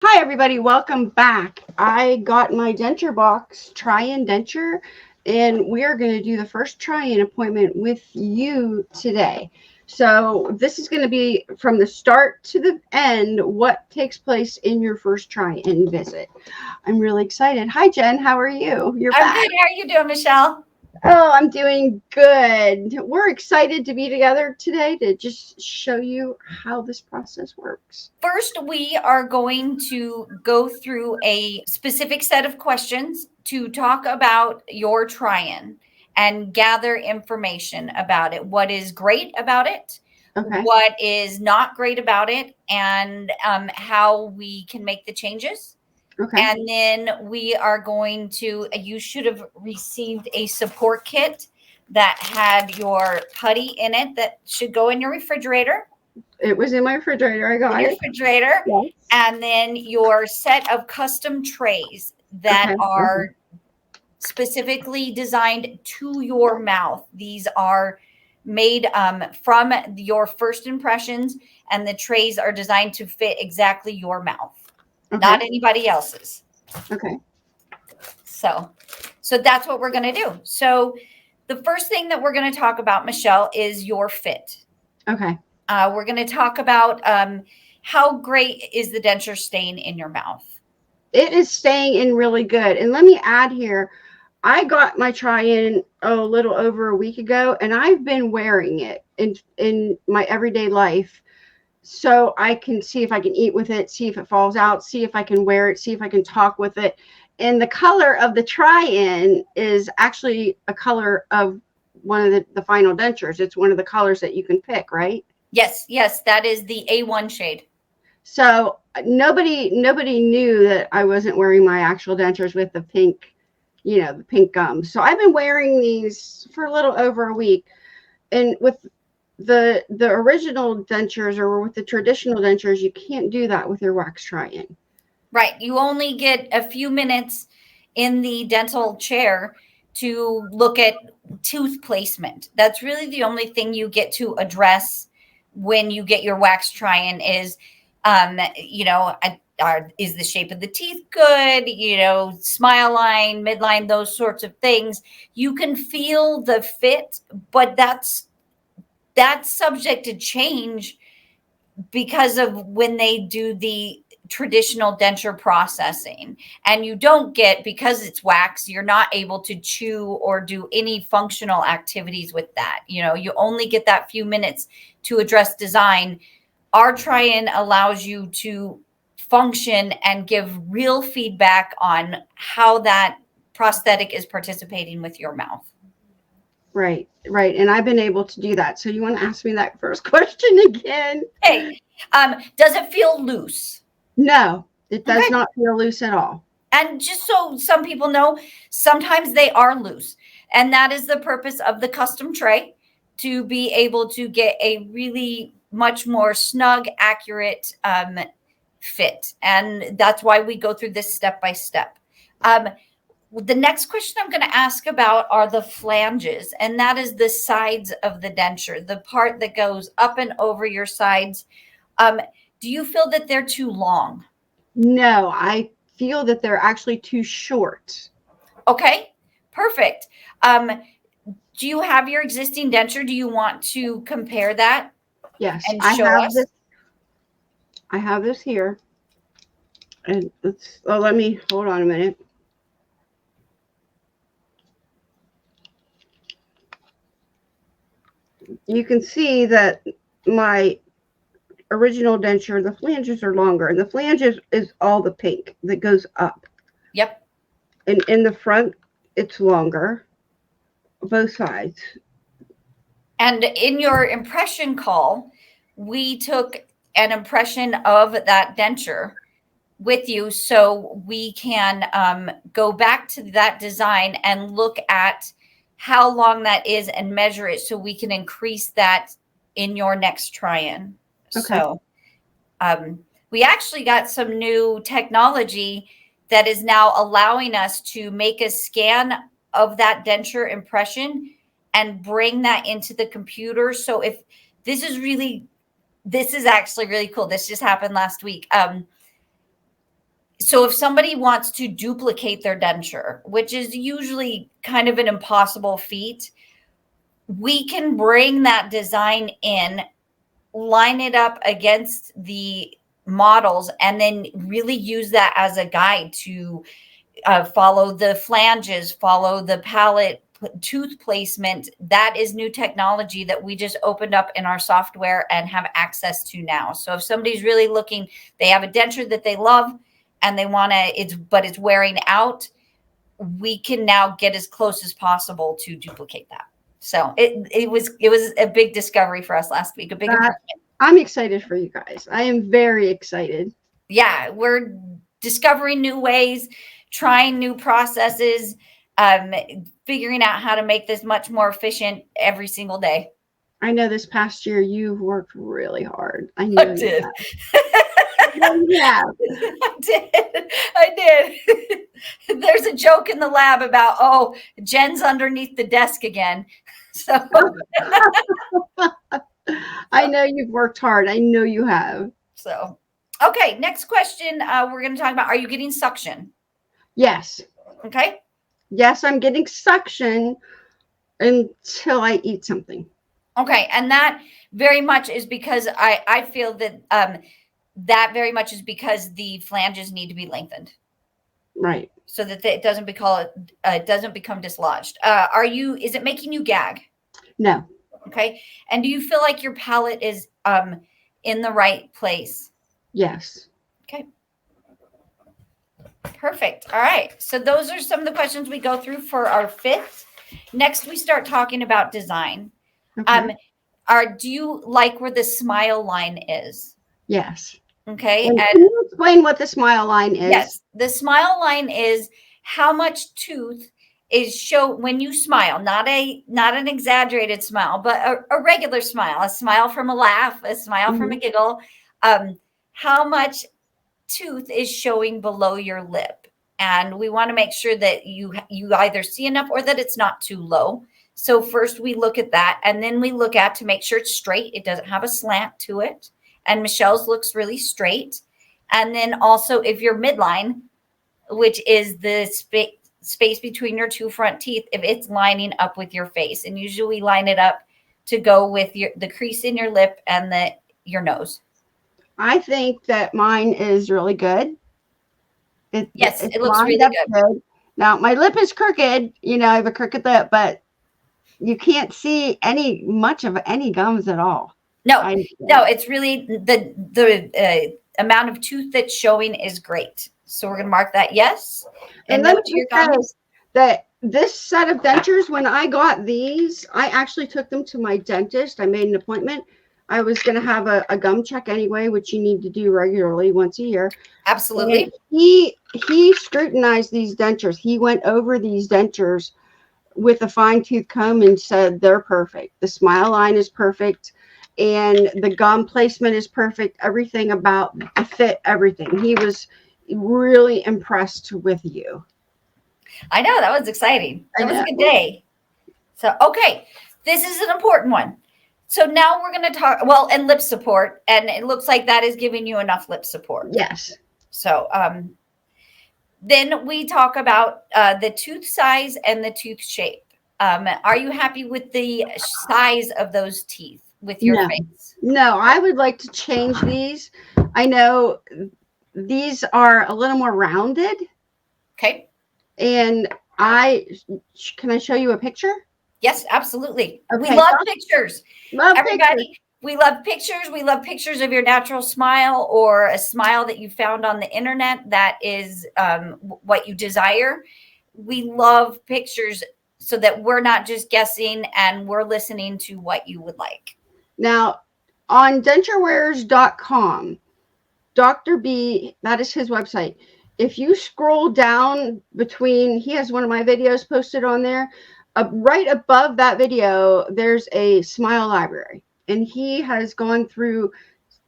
Hi, everybody. Welcome back. I got my denture box, try-in denture, and we are going to do the first try-in appointment with you today. So this is going to be from the start to the end, what takes place in your first try-in visit. I'm really excited. Hi, Jen. How are you? You're I'm back. good. How are you doing, Michelle? Oh, I'm doing good. We're excited to be together today to just show you how this process works. First, we are going to go through a specific set of questions to talk about your try-in and gather information about it. What is great about it? Okay. What is not great about it? And how we can make the changes. Okay. And then we are going to, you should have received a support kit that had your putty in it that should go in your refrigerator. It was in my refrigerator. I In got your it. refrigerator, Yes. and then your set of custom trays that Okay. are specifically designed to your mouth. These are made from your first impressions, and the trays are designed to fit exactly your mouth, Okay. not anybody else's. Okay. So, so that's what we're going to do. So, the first thing that we're going to talk about, Michelle, is your fit. Okay. We're going to talk about how great is the denture staying in your mouth. It is staying in really good. And let me add here, I got my try-in a little over a week ago, and I've been wearing it in my everyday life. So I can see if I can eat with it, see if it falls out, see if I can wear it, see if I can talk with it. And the color of the try-in is actually a color of one of the final dentures. It's one of the colors that you can pick, right? Yes, yes, that is the A1 shade. So nobody knew that I wasn't wearing my actual dentures with the pink, the pink gums. So I've been wearing these for a little over a week. And with the original dentures or with the traditional dentures, you can't do that with your wax try-in. Right. You only get a few minutes in the dental chair to look at tooth placement. That's really the only thing you get to address when you get your wax try-in is, is the shape of the teeth good? Smile line, midline, those sorts of things. You can feel the fit, but that's subject to change because of when they do the traditional denture processing, and you don't get, because it's wax, you're not able to chew or do any functional activities with that. You only get that few minutes to address design. Our try-in allows you to function and give real feedback on how that prosthetic is participating with your mouth. Right, right. And I've been able to do that. So you want to ask me that first question again? Hey, does it feel loose? No, it does Okay. not feel loose at all. And just so some people know, sometimes they are loose. And that is the purpose of the custom tray, to be able to get a really much more snug, accurate fit. And that's why we go through this step by step. The next question I'm going to ask about are the flanges, and that is the sides of the denture, the part that goes up and over your sides. Um, do you feel that they're too long? No, I feel that they're actually too short. Okay, perfect. Do you have your existing denture? Do you want to compare that Yes, and show us? I have this here. And let me hold on a minute. You can see that my original denture, the flanges are longer, and the flanges is all the pink that goes up. Yep. And in the front, it's longer, both sides. And in your impression call, we took an impression of that denture with you so we can go back to that design and look at how long that is and measure it so we can increase that in your next try-in. Okay. So we actually got some new technology that is now allowing us to make a scan of that denture impression and bring that into the computer. So if this is actually really cool. This just happened last week. So if somebody wants to duplicate their denture, which is usually kind of an impossible feat, we can bring that design in, line it up against the models, and then really use that as a guide to follow the flanges, follow the palette tooth placement. That is new technology that we just opened up in our software and have access to now. So if somebody's really looking, they have a denture that they love and they want to, but it's wearing out, we can now get as close as possible to duplicate that. So it was a big discovery for us last week, a big improvement. I'm excited for you guys. I am very excited. Yeah, we're discovering new ways, trying new processes, figuring out how to make this much more efficient every single day. I know this past year you've worked really hard. I I did. Yeah. I did. There's a joke in the lab about, oh, Jen's underneath the desk again. So I know you've worked hard. I know you have. So, okay, next question. We're going to talk about, are you getting suction? Yes. Okay. Yes, I'm getting suction until I eat something. Okay. And that very much is because I feel that that very much is because the flanges need to be lengthened. Right. So that it doesn't become dislodged. Is it making you gag? No. Okay. And do you feel like your palate is in the right place? Yes. Okay. Perfect. All right. So those are some of the questions we go through for our fifth. Next, we start talking about design. Okay. Do you like where the smile line is? Yes. Okay. And can you explain what the smile line is? Yes. The smile line is how much tooth is shown when you smile, not an exaggerated smile, but a regular smile, a smile from a laugh, a smile from a giggle. How much tooth is showing below your lip. And we want to make sure that you either see enough or that it's not too low. So first we look at that, and then we look at to make sure it's straight. It doesn't have a slant to it. And Michelle's looks really straight. And then also if your midline, which is the space between your two front teeth, if it's lining up with your face. And usually we line it up to go with the crease in your lip and your nose. I think that mine is really good. Yes, it looks really good. Now, my lip is crooked. I have a crooked lip, but you can't see much of any gums at all. No, it's really the amount of tooth that's showing is great. So we're going to mark that yes. And let me just say that this set of dentures, when I got these, I actually took them to my dentist. I made an appointment. I was going to have a gum check anyway, which you need to do regularly once a year. Absolutely. And he scrutinized these dentures. He went over these dentures with a fine tooth comb and said they're perfect. The smile line is perfect, and the gum placement is perfect. Everything about the fit, everything. He was really impressed with you. I know, that was exciting. That was a good day. So, okay, this is an important one. So now we're going to talk, and lip support. And it looks like that is giving you enough lip support. Yes. So then we talk about the tooth size and the tooth shape. Are you happy with the size of those teeth with your face? No, I would like to change these. I know these are a little more rounded. Okay. And can I show you a picture? Yes, absolutely. Okay. We love pictures. Everybody, pictures. We love pictures. We love pictures of your natural smile or a smile that you found on the internet that is what you desire. We love pictures so that we're not just guessing and we're listening to what you would like. Now, on denturewares.com, Dr. B, that is his website. If you scroll down he has one of my videos posted on there. Right above that video, there's a smile library. And he has gone through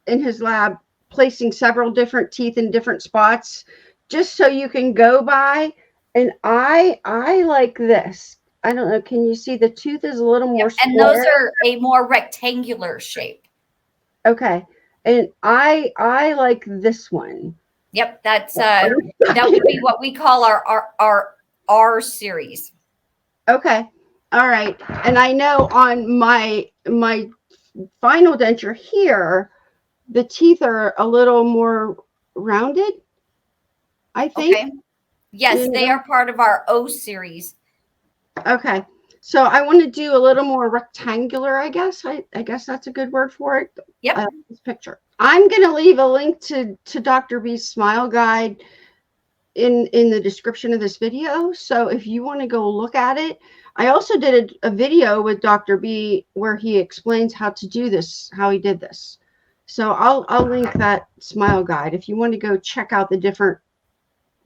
in his lab, placing several different teeth in different spots, just so you can go by. And I like this. I don't know. Can you see the tooth is a little more square? And those are a more rectangular shape. Okay. And I like this one. Yep, that would be what we call our R series. Okay. All right. And I know on my final denture here, the teeth are a little more rounded, I think. Okay. Yes, You they know? are part of our O series. Okay. So I want to do a little more rectangular, I guess. I guess that's a good word for it. Yep. This picture. I'm going to leave a link to Dr. B's smile guide in the description of this video. So if you want to go look at it, I also did a video with Dr. B where he explains how to do this, how he did this. So I'll link that smile guide if you want to go check out the different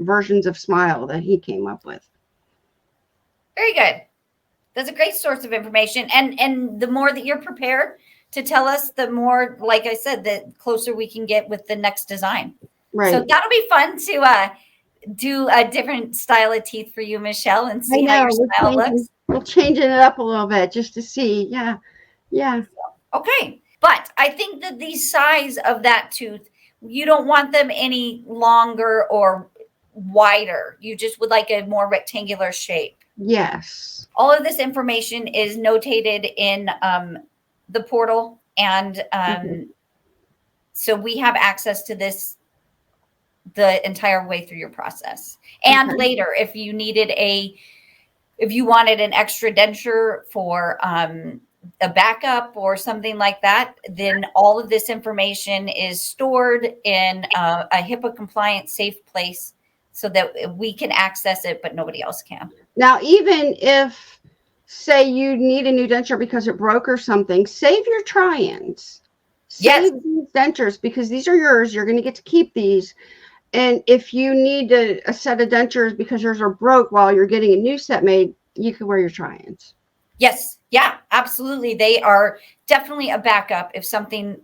versions of smile that he came up with. Very good. That's a great source of information. And the more that you're prepared to tell us, the more, like I said, the closer we can get with the next design. Right. So that'll be fun to do a different style of teeth for you, Michelle, and see how your smile looks. We're changing it up a little bit just to see. Yeah. Yeah. Okay. But I think that the size of that tooth, you don't want them any longer or wider. You just would like a more rectangular shape. Yes. All of this information is notated in the portal. And so we have access to this the entire way through your process. And later, if you wanted an extra denture for a backup or something like that, then all of this information is stored in a HIPAA compliant safe place so that we can access it, but nobody else can. Now, even if, say, you need a new denture because it broke or something, save your try-ins. Save these dentures because these are yours. You're going to get to keep these. And if you need a set of dentures because yours are broke while you're getting a new set made, you can wear your try-ins. Yes. Yeah, absolutely. They are definitely a backup if something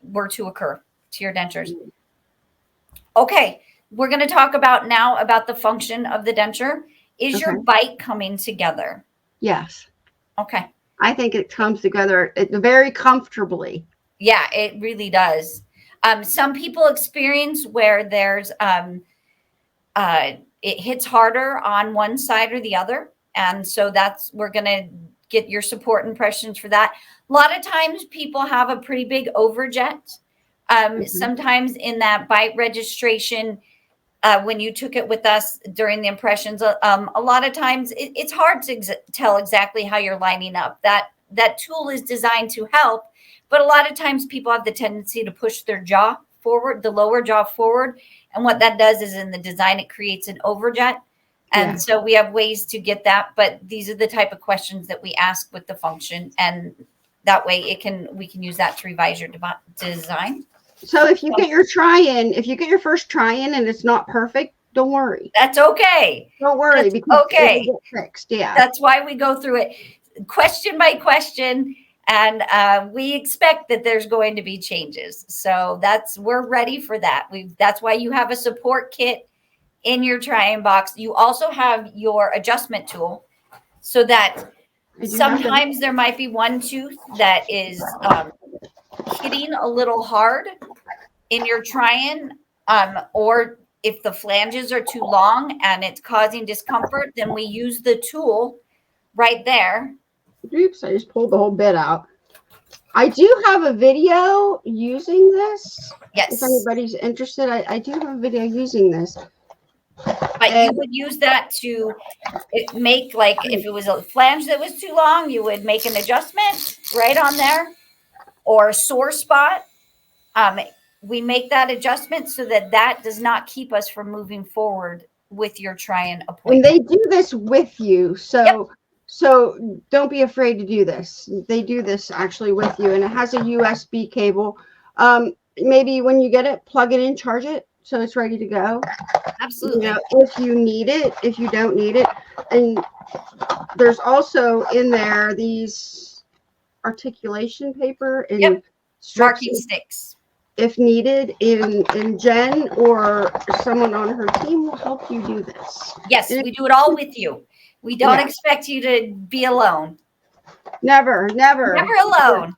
were to occur to your dentures. Okay. We're going to talk about the function of the denture. Is your bite coming together? Yes. Okay. I think it comes together very comfortably. Yeah, it really does. Some people experience where there's it hits harder on one side or the other. And so we're going to get your support impressions for that. A lot of times people have a pretty big overjet. Sometimes in that bite registration, when you took it with us during the impressions, a lot of times it's hard to tell exactly how you're lining up. That tool is designed to help, but a lot of times people have the tendency to push their jaw forward, the lower jaw forward. And what that does is in the design, it creates an overjet. And so we have ways to get that, but these are the type of questions that we ask with the function. And that way we can use that to revise your design. So if you get your first try-in and it's not perfect, don't worry. That's okay. Don't worry because it will get fixed. Yeah. That's why we go through it question by question. And we expect that there's going to be changes. So we're ready for that. That's why you have a support kit in your try-in box. You also have your adjustment tool so that sometimes there might be one tooth that is hitting a little hard in your try-in, or if the flanges are too long and it's causing discomfort, then we use the tool right there. Oops, I just pulled the whole bit out. I do have a video using this. Yes. If anybody's interested, I do have a video using this. But you would use that to make, like, if it was a flange that was too long, you would make an adjustment right on there, or a sore spot. We make that adjustment so that does not keep us from moving forward with your try-in appointment. And they do this with you. So don't be afraid to do this. They do this actually with you, and it has a USB cable. Maybe when you get it, plug it in, charge it, so it's ready to go. Absolutely. If you need it, if you don't need it. And there's also in there these articulation paper and marking sticks. If needed, in Jen or someone on her team will help you do this. Yes, we do it all with you. We don't expect you to be alone. Never alone.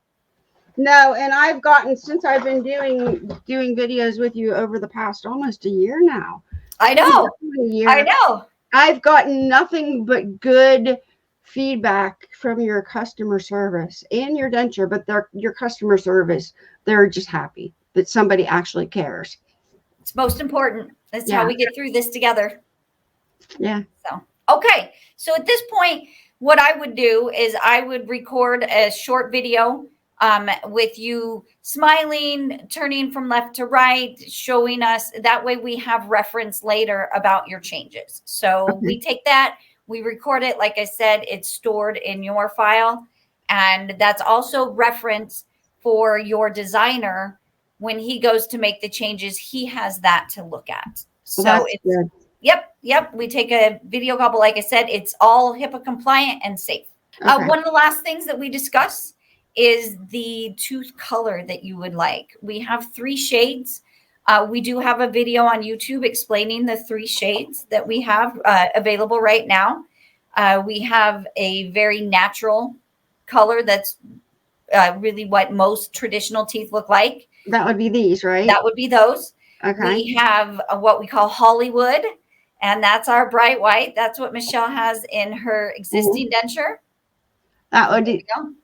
No, and I've gotten since I've been doing videos with you over the past almost a year now. I Maybe know. less than a I year. know. I've gotten nothing but good feedback from your customer service and your denture, but your customer service, they're just happy that somebody actually cares. It's most important. That's how Yeah. we get through this together. Yeah. So, okay. So at this point, what I would do is I would record a short video with you smiling, turning from left to right, showing us. That way we have reference later about your changes. So Okay. we take that, we record it. Like I said, it's stored in your file. And that's also reference for your designer. When he goes to make the changes, he has that to look at. Well, So that's it's good. Yep. We take a video call, but like I said, it's all HIPAA compliant and safe. Okay. One of the last things that we discuss is the tooth color that you would like. We have 3 shades. We do have a video on YouTube explaining the 3 shades that we have available right now. We have a very natural color that's really what most traditional teeth look like. That would be these, right? That would be those. Okay. We have what we call Hollywood, and that's our bright white. That's what Michelle has in her existing denture. That There would we be go.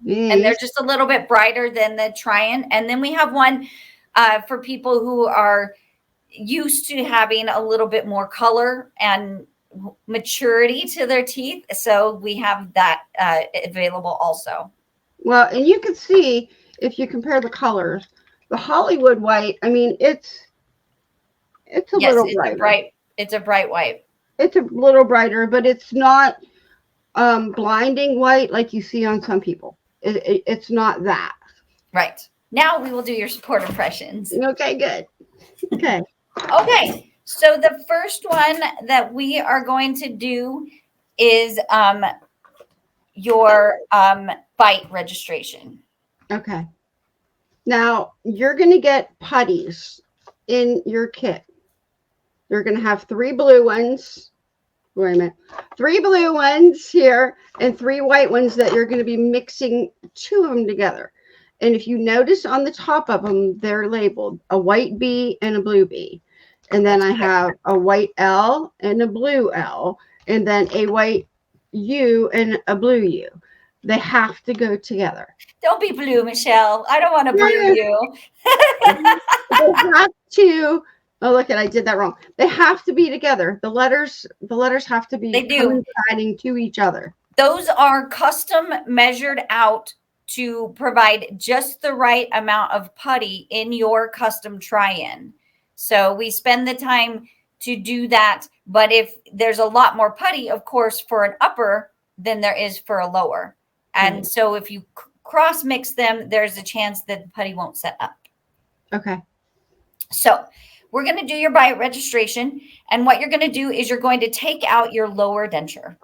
And they're these. just a little bit brighter than the Tryon. And then we have one for people who are used to having a little bit more color and maturity to their teeth. So we have that available also. Well, and you can see if you compare the colors, the Hollywood white. I mean, it's a Yes, little brighter. it's a bright white. It's a little brighter, but it's not blinding white like you see on some people. It's not that. Right. Now we will do your support impressions. Okay, good. Okay. Okay. So the first one that we are going to do is your bite registration. Okay. Now you're going to get putties in your kit. You're going to have 3 blue ones. Wait a minute. 3 blue ones here and 3 white ones that you're going to be mixing 2 of them together. And if you notice on the top of them, they're labeled a white B and a blue B. And then I have a white L and a blue L, and then a white U and a blue U. They have to go together. Don't be blue, Michelle. I don't want to blue you. They have to. Oh, look, I did that wrong. They have to be together. The letters have to They be do. coinciding to each other. Those are custom measured out to provide just the right amount of putty in your custom try-in. So we spend the time to do that. But if there's a lot more putty, of course, for an upper than there is for a lower. And Right. so if you cross mix them, there's a chance that the putty won't set up. Okay. So we're going to do your bite registration. And what you're going to do is you're going to take out your lower denture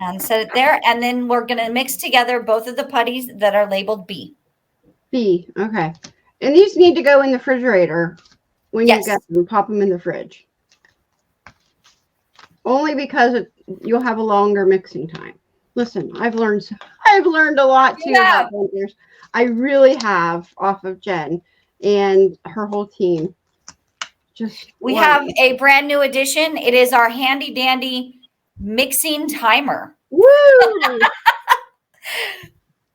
and set it there. And then we're going to mix together both of the putties that are labeled B. B. Okay. And these need to go in the refrigerator when Yes. you get them. Pop them in the fridge. Only because you'll have a longer mixing time. Listen, I've learned a lot too about Dentures. I really have, off of Jen and her whole team. We have a brand new addition. It is our handy dandy mixing timer. Woo!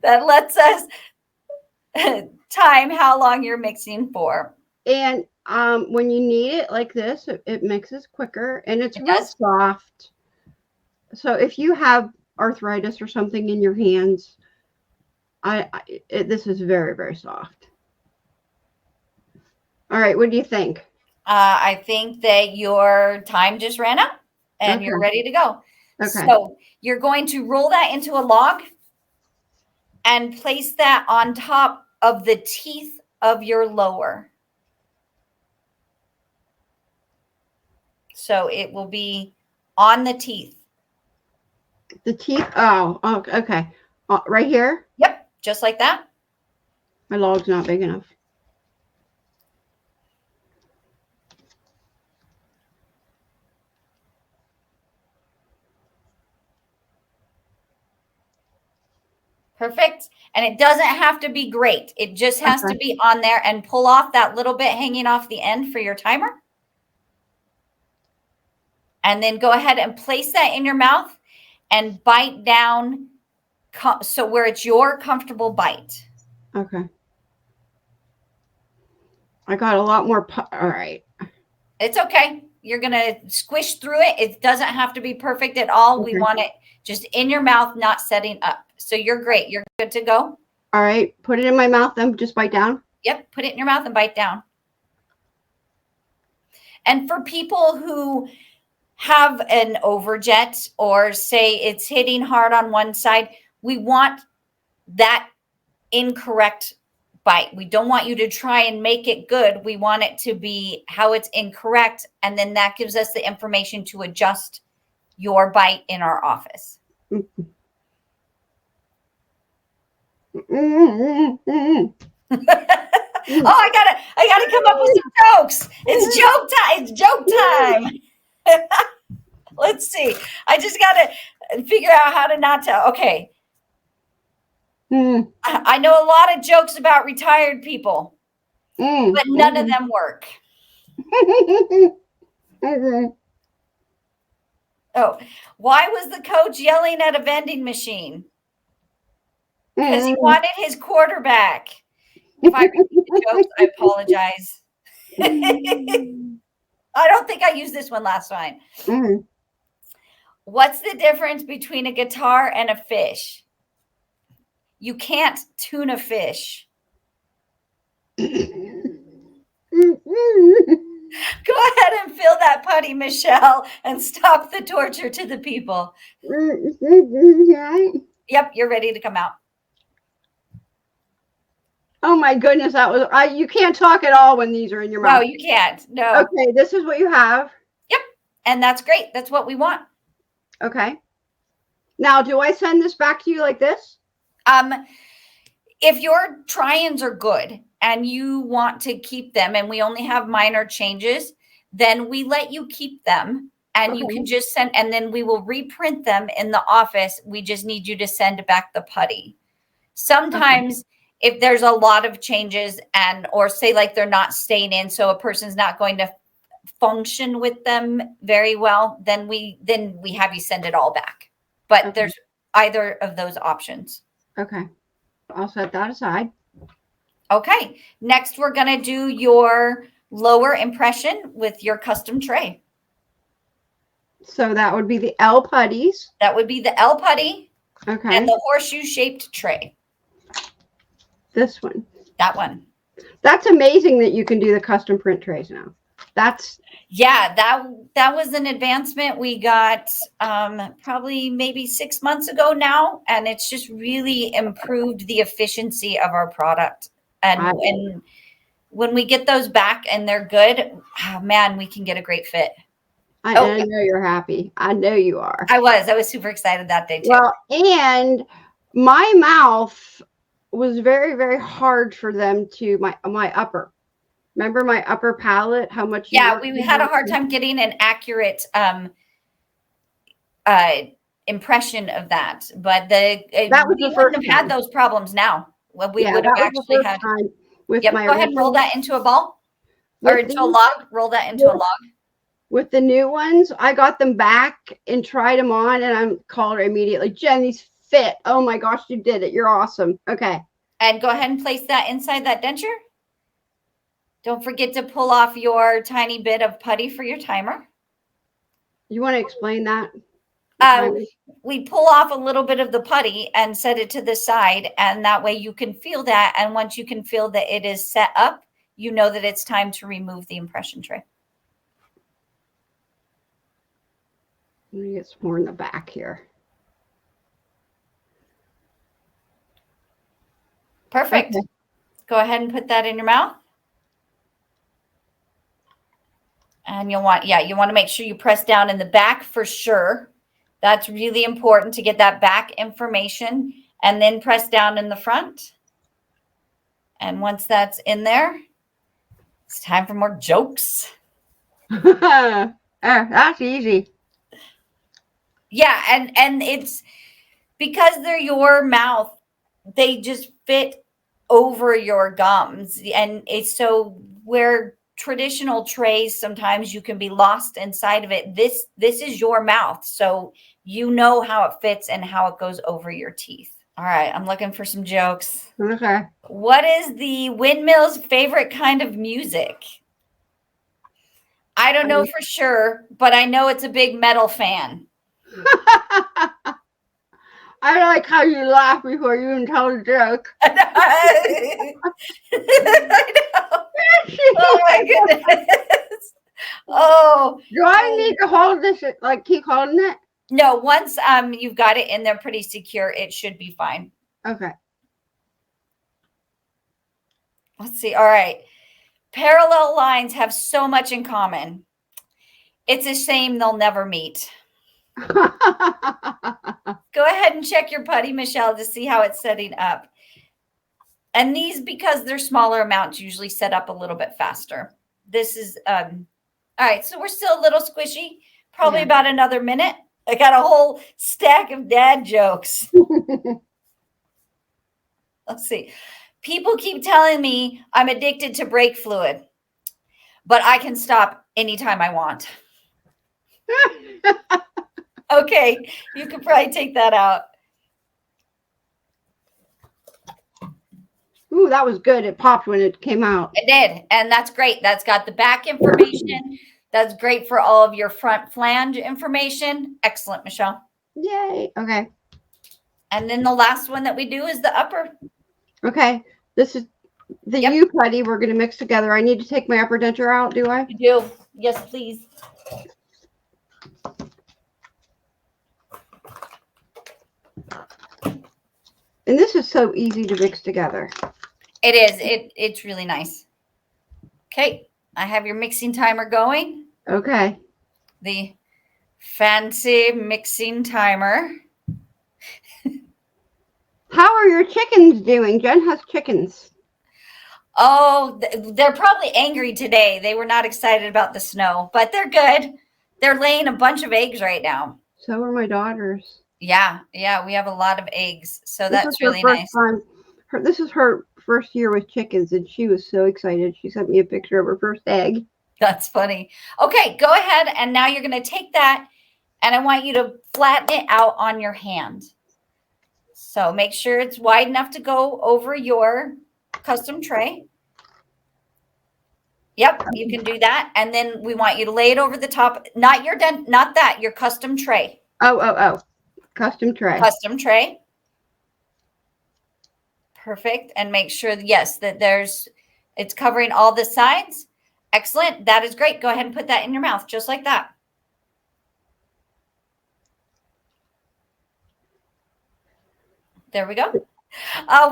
That lets us time how long you're mixing for. And when you knead it like this, it mixes quicker and it's real soft. So if you have arthritis or something in your hands, this is very, very soft. All right, what do you think? I think that your time just ran out and you're ready to go. Okay. So you're going to roll that into a log and place that on top of the teeth of your lower. So it will be on the teeth. The teeth? Oh, okay. Right here? Yep, just like that. My log's not big enough. Perfect. And it doesn't have to be great. It just has to Okay. be on there, and pull off that little bit hanging off the end for your timer. And then go ahead and place that in your mouth and bite down so where it's your comfortable bite. Okay. I got a lot more. All right. It's okay. You're going to squish through it. It doesn't have to be perfect at all. Okay. We want it just in your mouth, not setting up. So you're great. You're good to go. All right. Put it in my mouth, then just bite down. Yep. Put it in your mouth and bite down. And for people who have an overjet, or say it's hitting hard on one side, we want that incorrect bite. We don't want you to try and make it good. We want it to be how it's incorrect. And then that gives us the information to adjust your bite in our office. Mm-hmm. Mm-hmm. Oh, I gotta come up with some jokes. It's joke time. It's joke time. Let's see. I just gotta figure out how to not to. Okay. I know a lot of jokes about retired people, but none of them work. Oh, why was the coach yelling at a vending machine? Because he wanted his quarterback. If I repeat the jokes, I apologize. I don't think I used this one last time. What's the difference between a guitar and a fish? You can't tune a fish. Go ahead and fill that putty, Michelle, and stop the torture to the people. Yep, you're ready to come out. Oh my goodness, that was you can't talk at all when these are in your mouth. No, you can't. No. Okay, this is what you have. Yep. And that's great. That's what we want. Okay. Now, do I send this back to you like this? If your try-ins are good and you want to keep them and we only have minor changes, then we let you keep them, and you can just send, and then we will reprint them in the office. We just need you to send back the putty. Sometimes if there's a lot of changes or say like they're not staying in, so a person's not going to function with them very well, then we have you send it all back. But there's either of those options. Okay. I'll set that aside. Okay. Next, we're going to do your lower impression with your custom tray. So that would be the L putties. That would be the L putty. Okay. And the horseshoe shaped tray. This one. That one. That's amazing that you can do the custom print trays now. Yeah, that was an advancement we got probably maybe 6 months ago now, and it's just really improved the efficiency of our product. And when we get those back and they're good, oh man, we can get a great fit. I know you're happy. I know you are. I was super excited that day too. Well, and my mouth was very, very hard for them to my upper. Remember my upper palate? How much? Yeah, we had a hard time getting an accurate impression of that. But we wouldn't have had those problems now. Well, we would have actually had. With go ahead and roll that into a ball or into a log. Roll that into a log. With the new ones, I got them back and tried them on, and I called her immediately. Jen, these fit. Oh my gosh, you did it. You're awesome. Okay. And go ahead and place that inside that denture. Don't forget to pull off your tiny bit of putty for your timer. You want to explain that? We pull off a little bit of the putty and set it to the side, and that way you can feel that. And once you can feel that it is set up, you know that it's time to remove the impression tray. Let me get some more in the back here. Perfect. Okay. Go ahead and put that in your mouth. And you want to make sure you press down in the back for sure. That's really important to get that back information, and then press down in the front. And once that's in there, it's time for more jokes. That's easy. Yeah, and it's because they're your mouth. they just fit over your gums. And it's so where traditional trays, sometimes you can be lost inside of it. This is your mouth. So you know how it fits and how it goes over your teeth. All right, I'm looking for some jokes. Okay. What is the windmill's favorite kind of music? I don't know for sure, but I know it's a big metal fan. I like how you laugh before you even tell the joke. I know. Oh my goodness. Oh. Do I need to hold this, like keep holding it? No, once you've got it in there pretty secure, it should be fine. Okay. Let's see. All right. Parallel lines have so much in common. It's a shame they'll never meet. Go ahead and check your putty, Michelle, to see how it's setting up. And these, because they're smaller amounts, usually set up a little bit faster. This is, all right, so we're still a little squishy, probably about another minute. I got a whole stack of dad jokes. Let's see. People keep telling me I'm addicted to brake fluid, but I can stop anytime I want. Okay, you could probably take that out. Ooh, that was good. It popped when it came out. It did, and that's great. That's got the back information. That's great for all of your front flange information. Excellent, Michelle. Yay. Okay. And then the last one that we do is the upper. Okay. This is the U putty we're going to mix together. I need to take my upper denture out, do I? You do. Yes, please. And this is so easy to mix together. It is. It's really nice. Okay. I have your mixing timer going. Okay. The fancy mixing timer. How are your chickens doing? Jen has chickens. Oh, they're probably angry today. They were not excited about the snow, but they're good. They're laying a bunch of eggs right now. So are my daughters. Yeah, we have a lot of eggs, so that's really nice. This is her first year with chickens, and she was so excited. She sent me a picture of her first egg. That's funny. Okay, go ahead, and now you're going to take that, and I want you to flatten it out on your hand. So make sure it's wide enough to go over your custom tray. Yep, you can do that, and then we want you to lay it over the top. Not your your custom tray. Oh. Custom tray. Custom tray. Perfect. And make sure, yes, that it's covering all the sides. Excellent. That is great. Go ahead and put that in your mouth, just like that. There we go.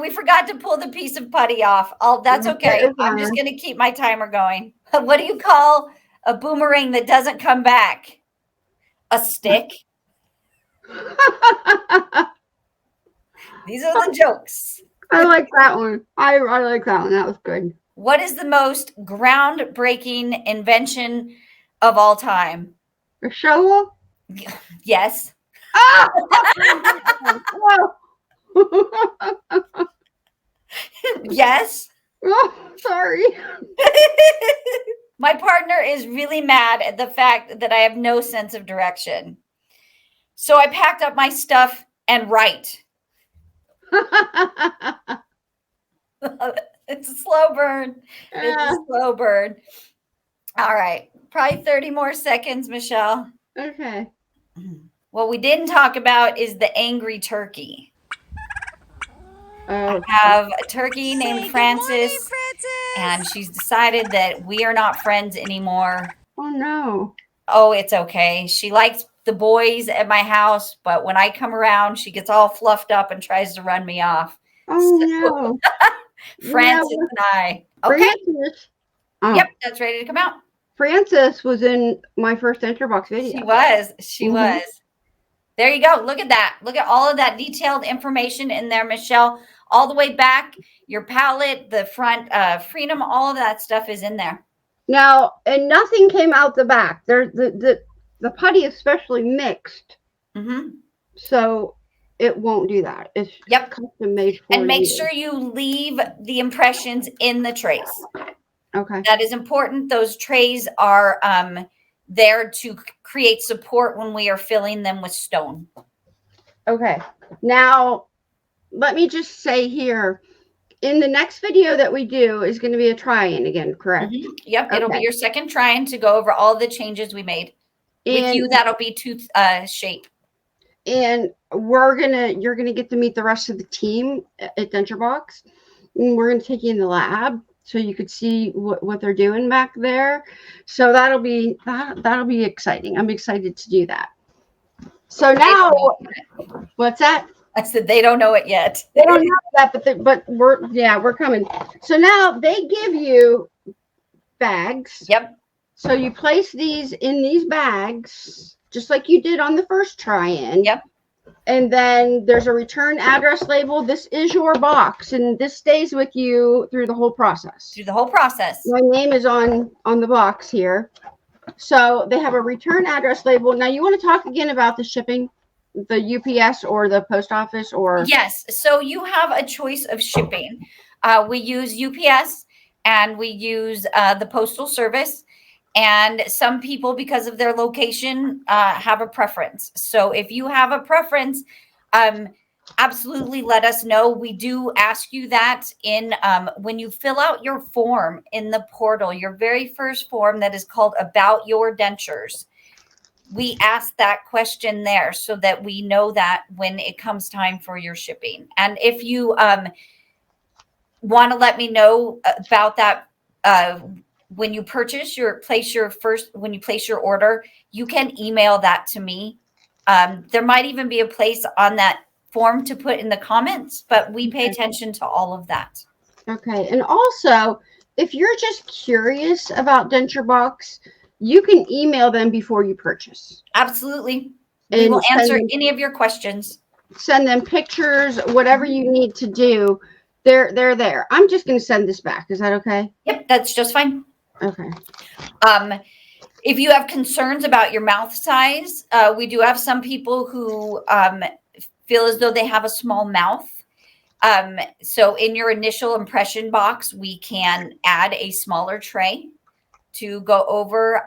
We forgot to pull the piece of putty off. That's okay. I'm just going to keep my timer going. What do you call a boomerang that doesn't come back? A stick. These are the jokes. I like that one. I like that one. That was good. What is the most groundbreaking invention of all time? A shovel? Yes. Yes. Oh, sorry. My partner is really mad at the fact that I have no sense of direction. So I packed up my stuff and write. It's a slow burn. It's a slow burn. All right. Probably 30 more seconds, Michelle. Okay. What we didn't talk about is the angry turkey. I have a turkey named Frances, and she's decided that we are not friends anymore. Oh, no. Oh, it's okay. She likes the boys at my house, but when I come around, she gets all fluffed up and tries to run me off. Oh, no. Frances and I. Okay. Frances. Oh. Yep, that's ready to come out. Frances was in my first Denture Box video. She was. There you go. Look at that. Look at all of that detailed information in there, Michelle. All the way back, your palette, the front, freedom, all of that stuff is in there. Now, and nothing came out the back. There's the putty is specially mixed. Mm-hmm. So it won't do that. It's Yep. custom made for And make you. sure you leave the impressions in the trays. Okay. That is important. Those trays are there to create support when we are filling them with stone. Okay. Now, let me just say here, in the next video that we do is going to be a try-in again, correct? Yep, it'll be Okay. your second try-in to go over all the changes we made. With And you, that'll be tooth shape. and you're gonna get to meet the rest of the team at Denture Box. And we're gonna take you in the lab so you could see what they're doing back there. So that'll be exciting. I'm excited to do that. So now, what's that? I said they don't know it yet. They don't know that, but we're coming. So now they give you bags. Yep. So you place these in these bags, just like you did on the first try-in. Yep. And then there's a return address label. This is your box, and this stays with you through the whole process. Through the whole process. My name is on the box here. So they have a return address label. Now, you want to talk again about the shipping, the UPS or the post office, or? Yes. So you have a choice of shipping. We use UPS and we use the postal service. And some people, because of their location, have a preference. So if you have a preference, absolutely let us know. We do ask you that in when you fill out your form in the portal, your very first form that is called About Your Dentures. We ask that question there so that we know that when it comes time for your shipping. And if you want to let me know about that, when you place your order, you can email that to me. There might even be a place on that form to put in the comments, but we pay attention to all of that. Okay. And also, if you're just curious about Denture Box, you can email them before you purchase. Absolutely. We will answer any of your questions. Send them pictures, whatever you need to do. They're there. I'm just going to send this back. Is that okay? Yep, that's just fine. Okay. If you have concerns about your mouth size, we do have some people who feel as though they have a small mouth. So in your initial impression box, we can add a smaller tray to go over.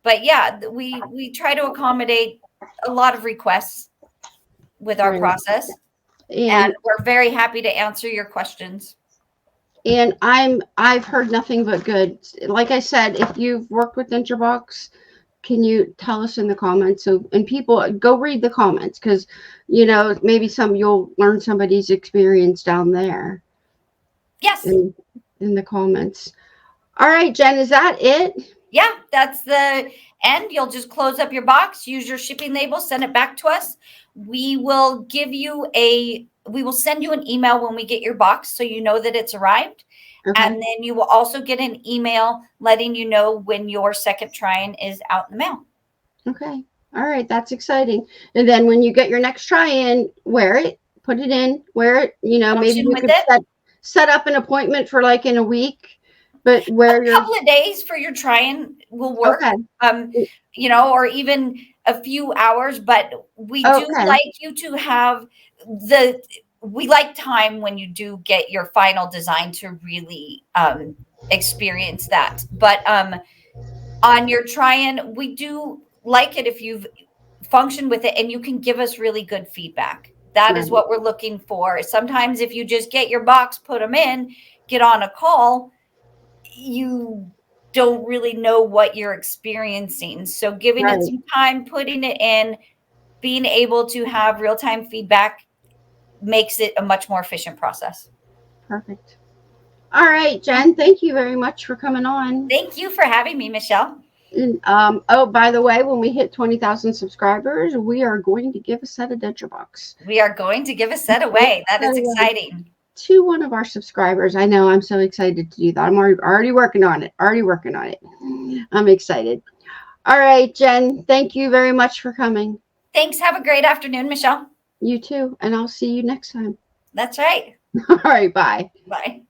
But yeah, we try to accommodate a lot of requests with our process. And we're very happy to answer your questions. And I've heard nothing but good. Like I said, if you've worked with Denture Box, can you tell us in the comments? So, and people go read the comments, because maybe you'll learn somebody's experience down there. Yes. In the comments. All right, Jen, is that it? Yeah, that's the end. You'll just close up your box, use your shipping label, send it back to us. We will send you an email when we get your box, so you know that it's arrived. Okay. And then you will also get an email letting you know when your second try-in is out in the mail. Okay. All right. That's exciting. And then when you get your next try-in, wear it, put it in, wear it. Maybe you could set up an appointment for like in a week. But a couple of days for your try-in will work. Okay. Or even a few hours, but we do like you to have we like time when you do get your final design to really experience that. But on your try-in, we do like it if you've functioned with it and you can give us really good feedback. That is what we're looking for. Sometimes if you just get your box, put them in, get on a call, you don't really know what you're experiencing. So giving it some time, putting it in, being able to have real-time feedback makes it a much more efficient process. Perfect. All right, Jen, thank you very much for coming on. Thank you for having me, Michelle. And, by the way, when we hit 20,000 subscribers, we are going to give a set of Denture Box. We are going to give a set away. That is exciting. To one of our subscribers. I know, I'm so excited to do that. I'm already working on it. I'm excited. All right, Jen, thank you very much for coming. Thanks. Have a great afternoon, Michelle. You too. And I'll see you next time. That's right. All right. Bye. Bye.